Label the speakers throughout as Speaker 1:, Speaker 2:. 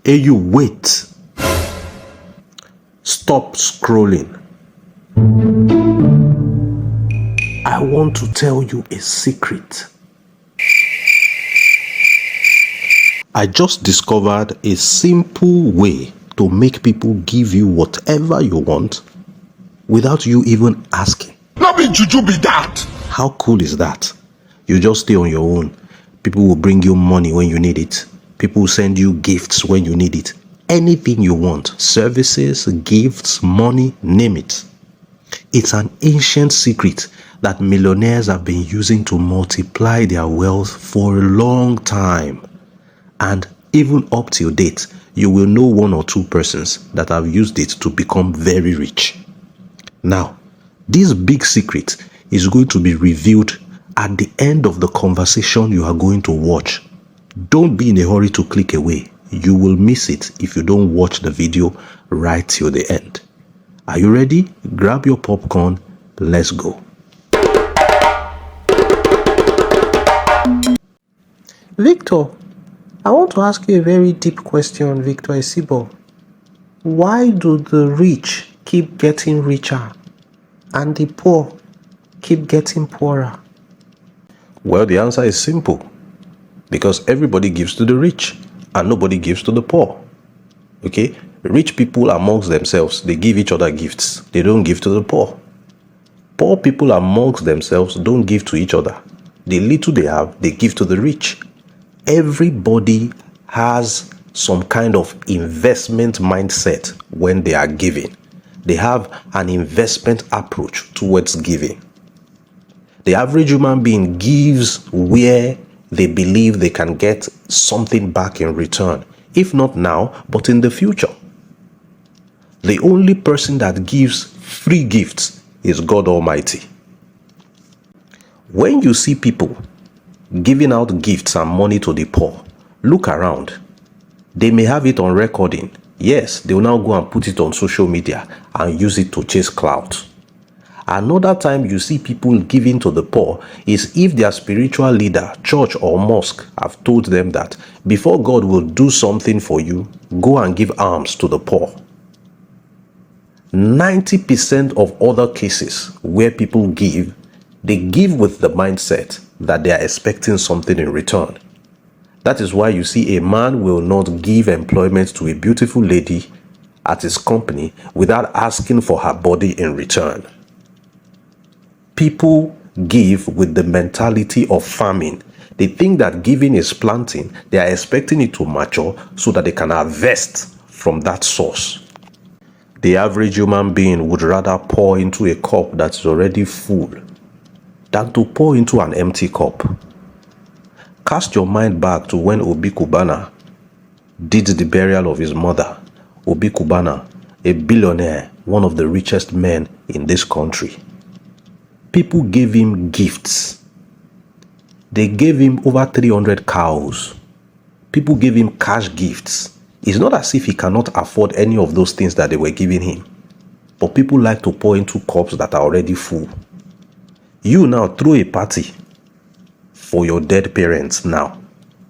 Speaker 1: Hey, you wait. Stop scrolling. I want to tell you a secret. I just discovered a simple way to make people give you whatever you want without you even asking.
Speaker 2: Not be juju be that.
Speaker 1: How cool is that? You just stay on your own. People will bring you money when you need it. People will send you gifts when you need it. Anything you want, services, gifts, money, name it. It's an ancient secret that millionaires have been using to multiply their wealth for a long time. And even up till date, you will know one or two persons that have used it to become very rich. Now, this big secret is going to be revealed at the end of the conversation you are going to watch. Don't be in a hurry to click away. You will miss it if you don't watch the video right till the end. Are you ready? Grab your popcorn. Let's go.
Speaker 3: Victor, I want to ask you a very deep question, Victor Isibor. Why do the rich keep getting richer and the poor keep getting poorer?
Speaker 1: Well, the answer is simple. Because everybody gives to the rich and nobody gives to the poor. Okay? Rich people amongst themselves, they give each other gifts. They don't give to the poor. Poor people amongst themselves don't give to each other. The little they have, they give to the rich. Everybody has some kind of investment mindset when they are giving. They have an investment approach towards giving. The average human being gives where they believe they can get something back in return, if not now, but in the future. The only person that gives free gifts is God Almighty. When you see people giving out gifts and money to the poor, look around. They may have it on recording. Yes, they will now go and put it on social media and use it to chase clout. Another time you see people giving to the poor is if their spiritual leader, church or mosque have told them that before God will do something for you, go and give alms to the poor. 90% of other cases where people give, they give with the mindset that they are expecting something in return. That is why you see a man will not give employment to a beautiful lady at his company without asking for her body in return. People give with the mentality of farming. They think that giving is planting. They are expecting it to mature so that they can harvest from that source. The average human being would rather pour into a cup that is already full than to pour into an empty cup. Cast your mind back to when Obi Kubana did the burial of his mother. Obi Kubana, a billionaire, one of the richest men in this country. People gave him gifts. They gave him over 300 cows. People gave him cash gifts. It's not as if he cannot afford any of those things that they were giving him. But people like to pour into cups that are already full. You now throw a party for your dead parents now.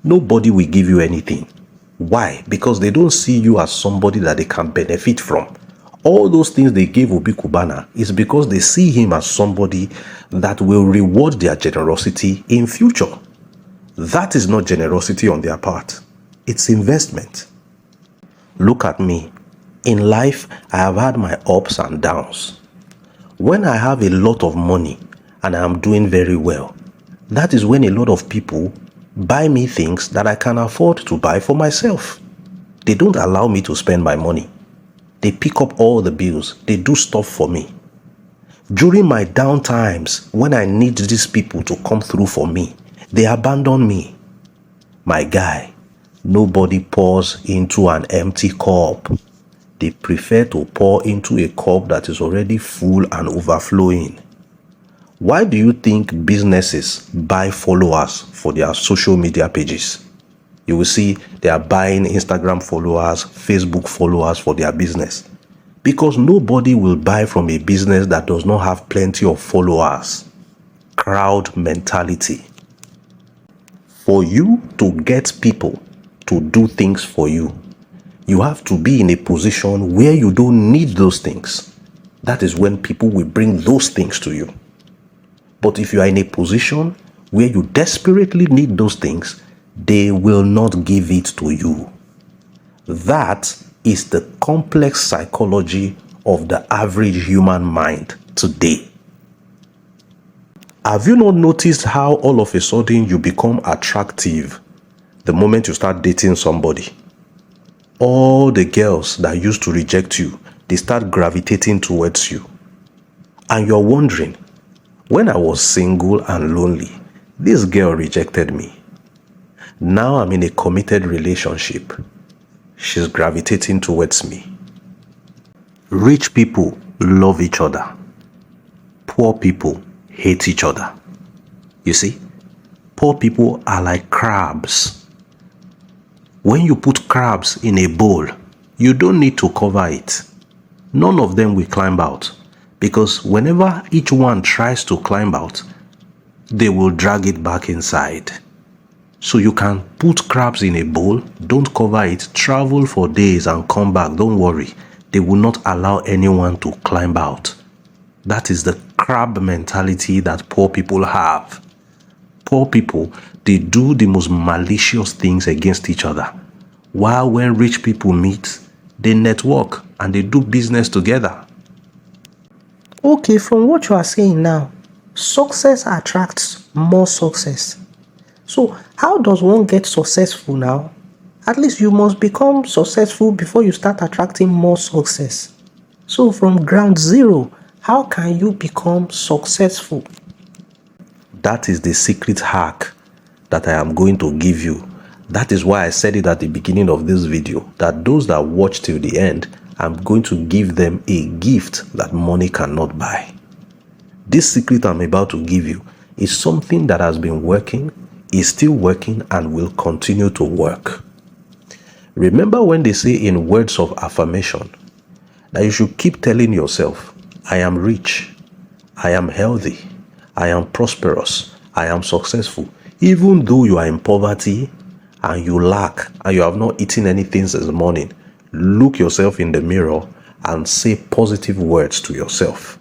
Speaker 1: Nobody will give you anything. Why? Because they don't see you as somebody that they can benefit from. All those things they gave Obi Kubana is because they see him as somebody that will reward their generosity in future. That is not generosity on their part. It's investment. Look at me. In life, I have had my ups and downs. When I have a lot of money and I am doing very well, that is when a lot of people buy me things that I can afford to buy for myself. They don't allow me to spend my money. They pick up all the bills. They do stuff for me. During my down times, when I need these people to come through for me, they abandon me. My guy, nobody pours into an empty cup. They prefer to pour into a cup that is already full and overflowing. Why do you think businesses buy followers for their social media pages? You will see they are buying Instagram followers, Facebook followers for their business. Because nobody will buy from a business that does not have plenty of followers. Crowd mentality. For you to get people to do things for you, You have to be in a position where you don't need those things. That is when people will bring those things to you. But if you are in a position where you desperately need those things, they will not give it to you. That is the complex psychology of the average human mind today. Have you not noticed how all of a sudden you become attractive the moment you start dating somebody? All the girls that used to reject you, they start gravitating towards you. And you're wondering, when I was single and lonely, this girl rejected me. Now I'm in a committed relationship. She's gravitating towards me. Rich people love each other. Poor people hate each other. You see, poor people are like crabs. When you put crabs in a bowl, you don't need to cover it. None of them will climb out, because whenever each one tries to climb out, they will drag it back inside. So you can put crabs in a bowl, don't cover it, travel for days and come back, don't worry. They will not allow anyone to climb out. That is the crab mentality that poor people have. Poor people, they do the most malicious things against each other. While when rich people meet, they network and they do business together.
Speaker 3: Okay, from what you are saying now, success attracts more success. So how does one get successful now? At least you must become successful before you start attracting more success. So from ground zero, how can you become successful?
Speaker 1: That is the secret hack that I am going to give you. That is why I said it at the beginning of this video, that those that watch till the end, I'm going to give them a gift that money cannot buy. This secret I'm about to give you is something that has been working, is still working, and will continue to work. Remember when they say in words of affirmation that you should keep telling yourself, I am rich, I am healthy, I am prosperous, I am successful. Even though you are in poverty and you lack and you have not eaten anything since the morning, look yourself in the mirror and say positive words to yourself.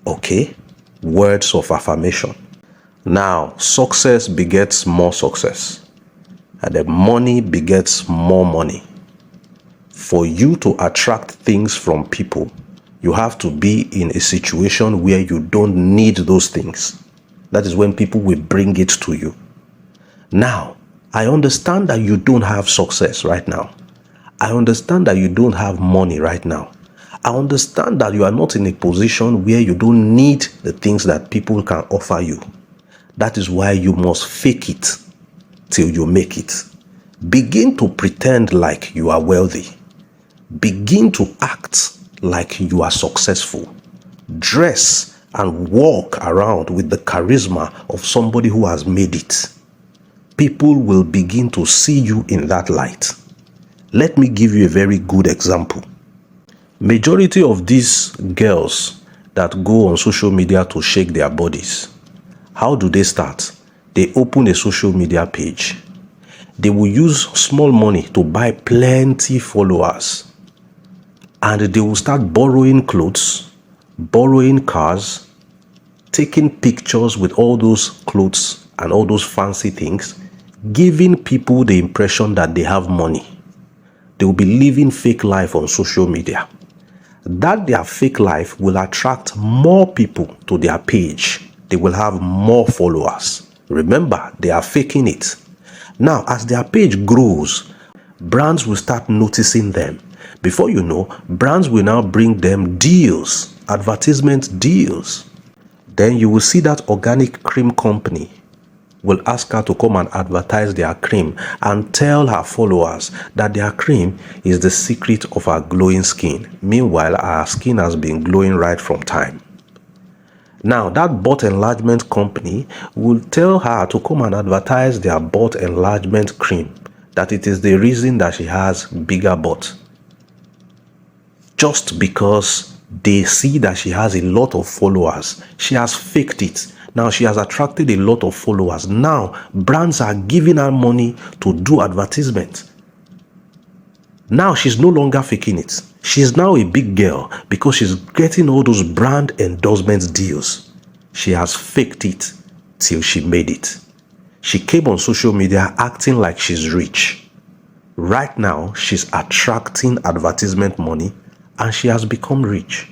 Speaker 1: Okay? Words of affirmation. Now, success begets more success, and the money begets more money. For you to attract things from people, you have to be in a situation where you don't need those things. That is when people will bring it to you. Now, I understand that you don't have success right now. I understand that you don't have money right now. I understand that you are not in a position where you don't need the things that people can offer you. That is why you must fake it till you make it. Begin to pretend like you are wealthy. Begin to act like you are successful. Dress and walk around with the charisma of somebody who has made it. People will begin to see you in that light. Let me give you a very good example. Majority of these girls that go on social media to shake their bodies, how do they start? They open a social media page. They will use small money to buy plenty followers. And they will start borrowing clothes, borrowing cars, taking pictures with all those clothes and all those fancy things, giving people the impression that they have money. They will be living fake life on social media. That their fake life will attract more people to their page. They will have more followers. Remember, they are faking it. Now, as their page grows, brands will start noticing them. Before you know, brands will now bring them deals, advertisement deals. Then you will see that organic cream company will ask her to come and advertise their cream and tell her followers that their cream is the secret of our glowing skin. Meanwhile, our skin has been glowing right from time. Now, that butt enlargement company will tell her to come and advertise their butt enlargement cream, that it is the reason that she has bigger butt. Just because they see that she has a lot of followers, she has faked it. Now she has attracted a lot of followers. Now brands are giving her money to do advertisement. Now she's no longer faking it. She's now a big girl because she's getting all those brand endorsement deals. She has faked it till she made it. She came on social media acting like she's rich. Right now, she's attracting advertisement money and she has become rich.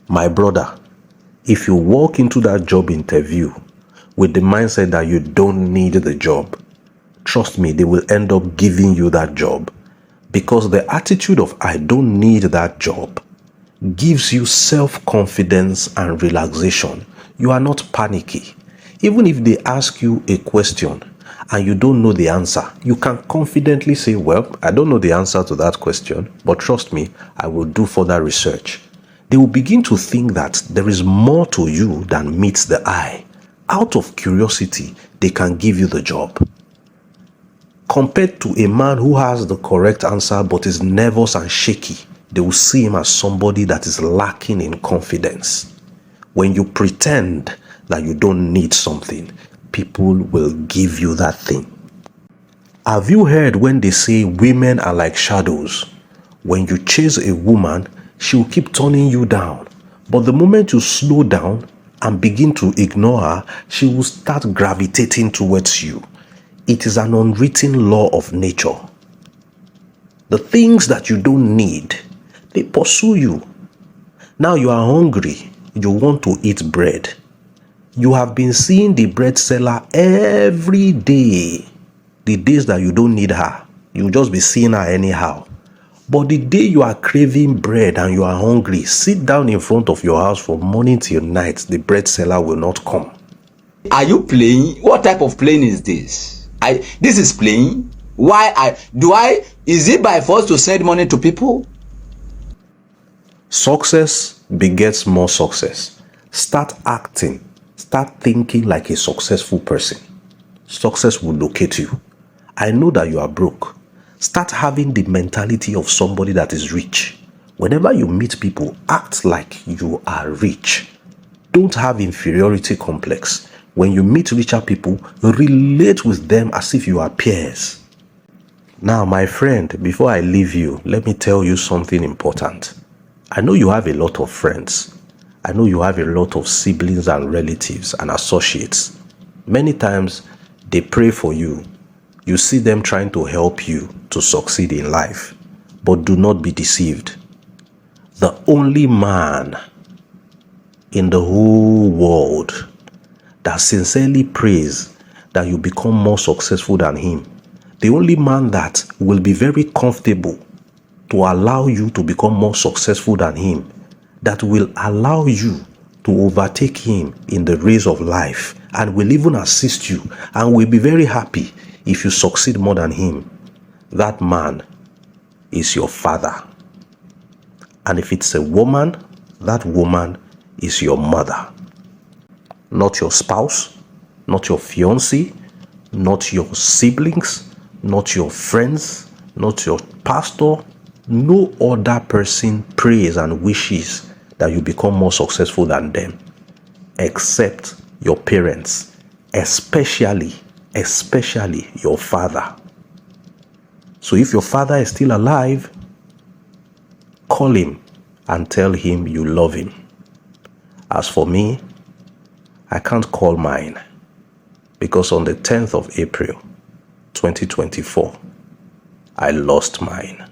Speaker 1: My brother, if you walk into that job interview with the mindset that you don't need the job, trust me, they will end up giving you that job, because the attitude of I don't need that job gives you self-confidence and relaxation. You are not panicky. Even if they ask you a question and you don't know the answer, you can confidently say, well, I don't know the answer to that question, but trust me, I will do further research. They will begin to think that there is more to you than meets the eye. Out of curiosity, they can give you the job. Compared to a man who has the correct answer but is nervous and shaky, they will see him as somebody that is lacking in confidence. When you pretend that you don't need something, people will give you that thing. Have you heard when they say women are like shadows? When you chase a woman, she will keep turning you down. But the moment you slow down and begin to ignore her, she will start gravitating towards you. It is an unwritten law of nature. The things that you don't need, they pursue you. Now you are hungry, you want to eat bread. You have been seeing the bread seller every day. The days that you don't need her, you'll just be seeing her anyhow. But the day you are craving bread and you are hungry, sit down in front of your house from morning till night, the bread seller will not come.
Speaker 2: Are you playing? What type of playing is this? This is playing. Is it by force to send money to people?
Speaker 1: Success begets more success. Start acting, start thinking like a successful person. Success will locate you. I know that you are broke. Start having the mentality of somebody that is rich. Whenever you meet people, act like you are rich. Don't have inferiority complex. When you meet richer people, relate with them as if you are peers. Now, my friend, before I leave you, let me tell you something important. I know you have a lot of friends. I know you have a lot of siblings and relatives and associates. Many times, they pray for you. You see them trying to help you to succeed in life. But do not be deceived. The only man in the whole world that sincerely prays that you become more successful than him, the only man that will be very comfortable to allow you to become more successful than him, that will allow you to overtake him in the race of life and will even assist you and will be very happy if you succeed more than him, that man is your father. And if it's a woman, that woman is your mother. Not your spouse, not your fiancé, not your siblings, not your friends, not your pastor. No other person prays and wishes that you become more successful than them, except your parents, especially your father. So if your father is still alive, call him and tell him you love him. As for me, I can't call mine because on the 10th of April, 2024, I lost mine.